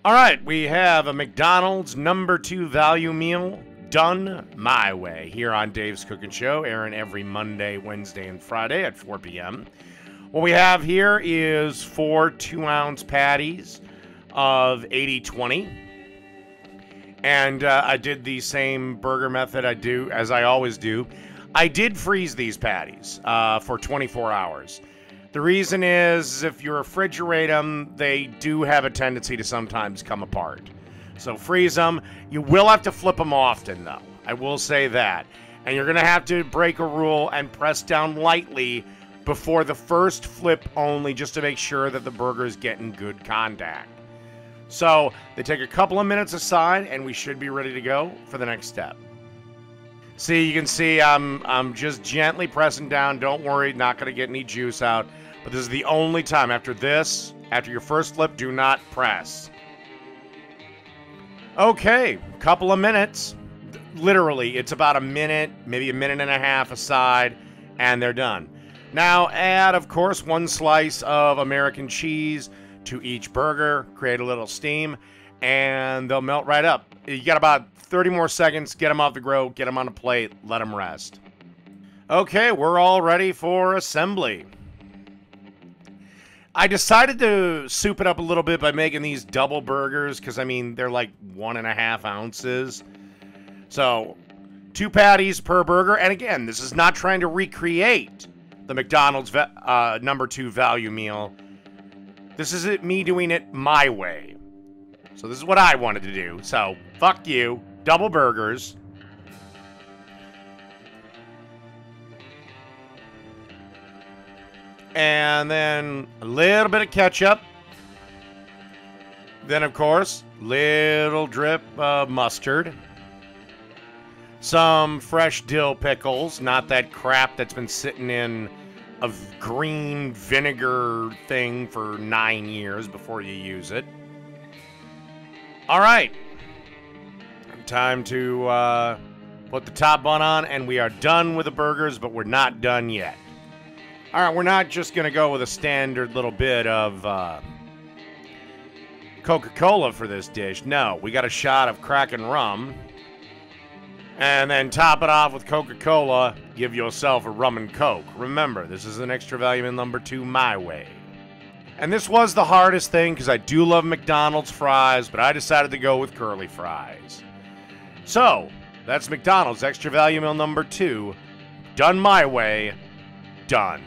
All right, we have a McDonald's #2 value meal done my way here on Dave's Cooking Show, airing every Monday, Wednesday, and Friday at 4 p.m. What we have here is 4 2-ounce patties of 80/20. And I did the same burger method as I always do. I did freeze these patties for 24 hours. The reason is if you refrigerate them, they do have a tendency to sometimes come apart. So freeze them. You will have to flip them often, though. I will say that. And you're going to have to break a rule and press down lightly before the first flip only, just to make sure that the burger is getting good contact. So they take a couple of minutes aside, and we should be ready to go for the next step. See, you can see I'm just gently pressing down. Don't worry, not going to get any juice out. But this is the only time. After your first flip, do not press. Okay, couple of minutes. Literally, it's about a minute, maybe a minute and a half aside, and they're done. Now add, of course, 1 slice of American cheese to each burger. Create a little steam, and they'll melt right up. You got about 30 more seconds. Get them off the grill, get them on a plate, let them rest. Okay, we're all ready for assembly. I decided to soup it up a little bit by making these double burgers because, I mean, they're like 1.5 ounces. So 2 patties per burger. And again, this is not trying to recreate the McDonald's #2 value meal. This is me doing it my way. So this is what I wanted to do. So fuck you. Double burgers. And then a little bit of ketchup. Then, of course, little drip of mustard. Some fresh dill pickles, not that crap that's been sitting in a green vinegar thing for 9 years before you use it. All right. Time to put the top bun on, and we are done with the burgers, but we're not done yet. All right, we're not just going to go with a standard little bit of Coca-Cola for this dish. No, we got a shot of Kraken rum. And then top it off with Coca-Cola. Give yourself a rum and Coke. Remember, this is an extra value meal #2 my way. And this was the hardest thing because I do love McDonald's fries, but I decided to go with curly fries. So, that's McDonald's extra value meal #2. Done my way. Done.